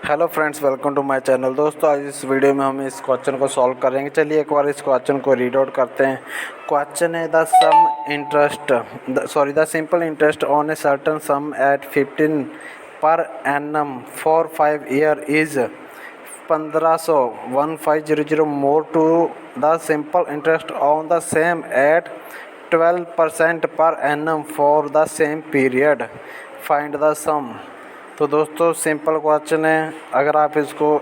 Hello friends, welcome to my channel. दोस्तों, आज इस वीडियो में हम इस क्वेश्चन को सॉल्व करेंगे। चलिए एक बार इस क्वेश्चन को रीड आउट करते हैं। क्वेश्चन है the simple interest on a certain sum at 15 per annum for 5 year is 1500 more to the simple interest on the same at 12% per annum for the same period. Find the sum. तो दोस्तों, simple question है। अगर आप इसको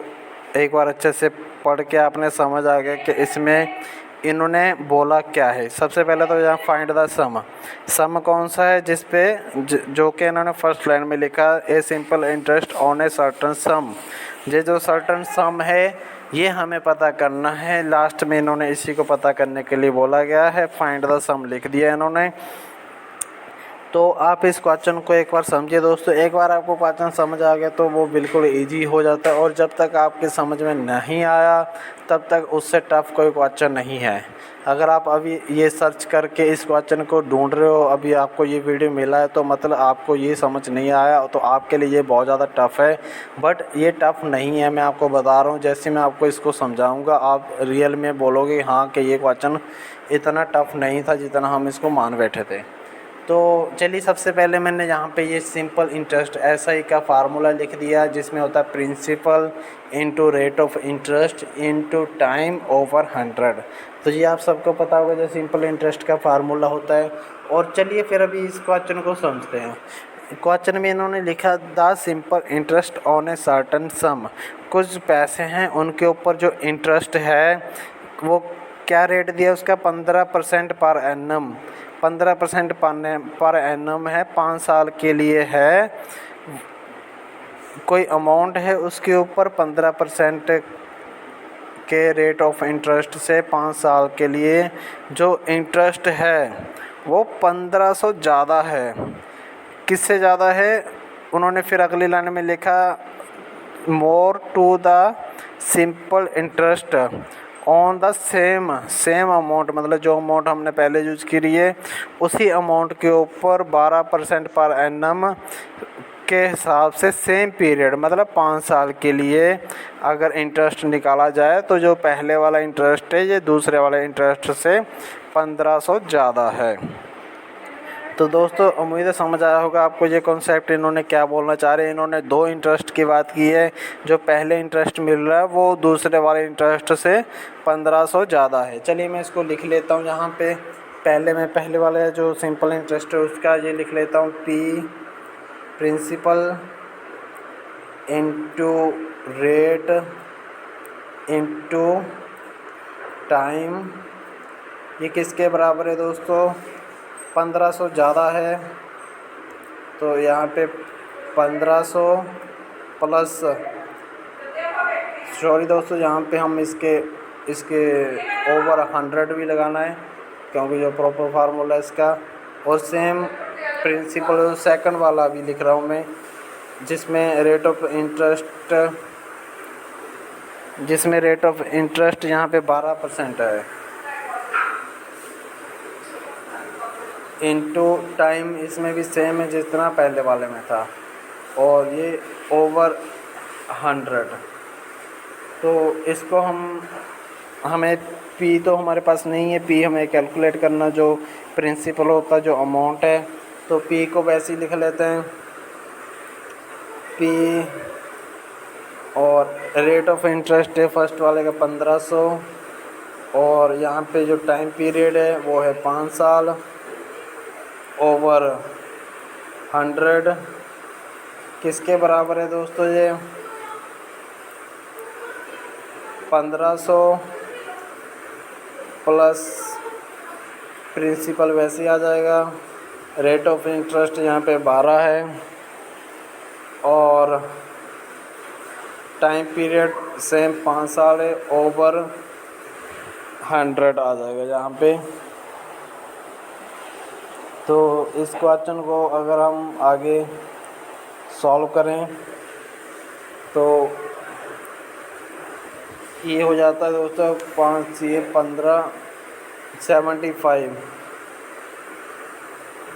एक बार अच्छे से पढ़ के आपने समझ आ गया कि इसमें इन्होंने बोला क्या है। सबसे पहले तो यहाँ फाइंड द सम कौन सा है जिस पे जो कि इन्होंने फर्स्ट लाइन में लिखा a simple interest on a certain सम। ये जो सर्टन सम है ये हमें पता करना है। लास्ट में इन्होंने इसी को पता करने के लिए बोला गया है। फाइंड द सम लिख दिया इन्होंने। तो आप इस क्वेश्चन को एक बार समझिए दोस्तों। एक बार आपको क्वेश्चन समझ आ गया तो वो बिल्कुल इजी हो जाता है, और जब तक आपके समझ में नहीं आया तब तक उससे टफ कोई क्वेश्चन नहीं है। अगर आप अभी ये सर्च करके इस क्वेश्चन को ढूंढ रहे हो, अभी आपको ये वीडियो मिला है, तो मतलब आपको ये समझ नहीं आया, तो आपके लिए ये बहुत ज़्यादा टफ़ है। बट ये टफ़ नहीं है, मैं आपको बता रहा हूँ। जैसे मैं आपको इसको समझाऊँगा आप रियल में बोलोगे हाँ कि ये क्वेश्चन इतना टफ़ नहीं था जितना हम इसको मान बैठे थे। तो चलिए, सबसे पहले मैंने यहाँ पे ये सिंपल इंटरेस्ट SI का फार्मूला लिख दिया, जिसमें होता है principal into rate of interest into time over 100। तो ये आप सबको पता होगा जो सिंपल इंटरेस्ट का फार्मूला होता है। और चलिए फिर अभी इस क्वेश्चन को समझते हैं। क्वेश्चन में इन्होंने लिखा the simple interest on a certain सम। कुछ पैसे हैं, उनके ऊपर जो इंटरेस्ट है वो क्या रेट दिया उसका 15% पर एनम। 15% पर एनम है, 5 साल के लिए है। कोई अमाउंट है, उसके ऊपर 15% के रेट ऑफ इंटरेस्ट से 5 साल के लिए जो इंटरेस्ट है वो 1500 ज़्यादा है। किससे ज़्यादा है? उन्होंने फिर अगली लाइन में लिखा more to the simple interest on the same amount, मतलब जो अमाउंट हमने पहले यूज करी है उसी अमाउंट के ऊपर 12% पर एनम के हिसाब से सेम पीरियड, मतलब 5 साल के लिए अगर इंटरेस्ट निकाला जाए तो जो पहले वाला इंटरेस्ट है ये दूसरे वाले इंटरेस्ट से 1500 ज़्यादा है। तो दोस्तों, उम्मीद है समझ आया होगा आपको ये कॉन्सेप्ट इन्होंने क्या बोलना चाह रहे हैं। इन्होंने 2 इंटरेस्ट की बात की है। जो पहले इंटरेस्ट मिल रहा है वो दूसरे वाले इंटरेस्ट से 1500 ज़्यादा है। चलिए मैं इसको लिख लेता हूँ यहाँ पे। पहले वाले जो सिंपल इंटरेस्ट है उसका ये लिख लेता हूँ P principal into rate into time. ये किसके बराबर है दोस्तों? 1500 ज़्यादा है तो यहाँ पे 1500 प्लस, सॉरी दोस्तों, यहाँ पे हम इसके ओवर 100 भी लगाना है क्योंकि जो प्रॉपर फार्मूला है इसका। और सेम प्रिंसिपल सेकंड वाला भी लिख रहा हूँ मैं, जिसमें रेट ऑफ इंटरेस्ट यहाँ पे 12% है, इनटू टाइम इसमें भी सेम है जितना पहले वाले में था, और ये ओवर 100। तो इसको हमें P तो हमारे पास नहीं है, P हमें कैलकुलेट करना जो प्रिंसिपल होता है, जो अमाउंट है। तो P को वैसे ही लिख लेते हैं P, और रेट ऑफ इंटरेस्ट है फर्स्ट वाले का 1500, और यहाँ पे जो टाइम पीरियड है वो है 5 साल ओवर 100। किसके बराबर है दोस्तों? ये 1500 प्लस प्रिंसिपल वैसे ही आ जाएगा। रेट ऑफ इंटरेस्ट यहाँ पे 12 है, और टाइम पीरियड सेम 5 साल है, ओवर 100 आ जाएगा यहाँ पे। तो इस क्वेश्चन को अगर हम आगे सॉल्व करें तो ये हो जाता है दोस्तों 5 से 15 75।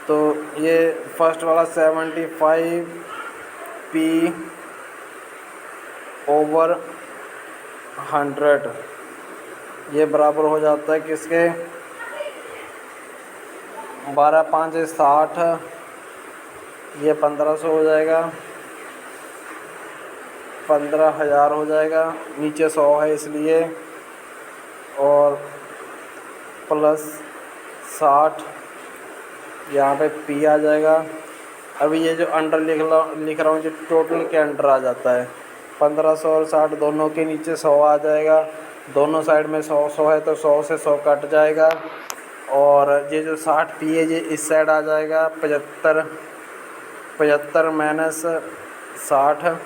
तो ये फर्स्ट वाला 75 P ओवर 100, ये बराबर हो जाता है किसके, 12 5 60, ये 1500 हो जाएगा, 15,000 हो जाएगा, नीचे 100 है इसलिए, और प्लस 60 यहाँ पे पी आ जाएगा। अभी ये जो अंडर लिख रहा हूँ जो टोटल के अंडर आ जाता है, 1500 और 60 दोनों के नीचे 100 आ जाएगा, दोनों साइड में 100 100 है तो 100 से 100 कट जाएगा, और ये जो 60 पी है ये इस साइड आ जाएगा, 75 माइनस 60,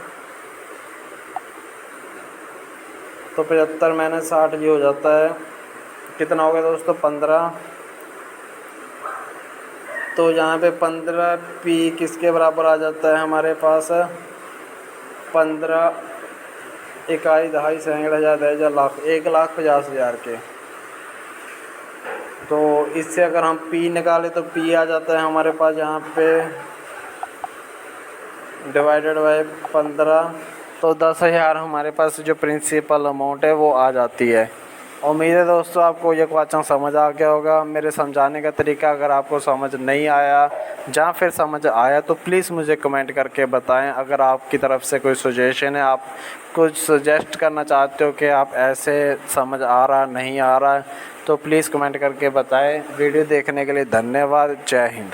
तो 75 माइनस 60 ये हो जाता है, कितना हो गया दोस्तों, 15। तो यहाँ पे 15 पी किसके बराबर आ जाता है हमारे पास, 15 इकाई दहाई सैकड़ा हज़ार 10,000 लाख, 1,50,000 के। तो इससे अगर हम पी निकालें तो पी आ जाता है हमारे पास यहाँ पे डिवाइडेड बाय 15, तो 10,000 हमारे पास जो प्रिंसिपल अमाउंट है वो आ जाती है। उम्मीद है दोस्तों आपको ये क्वेश्चन समझ आ गया होगा। मेरे समझाने का तरीका अगर आपको समझ नहीं आया या फिर समझ आया तो प्लीज़ मुझे कमेंट करके बताएं। अगर आपकी तरफ से कोई सजेशन है, आप कुछ सजेस्ट करना चाहते हो कि आप ऐसे समझ आ रहा नहीं आ रहा है, तो प्लीज़ कमेंट करके बताएं। वीडियो देखने के लिए धन्यवाद। जय हिंद।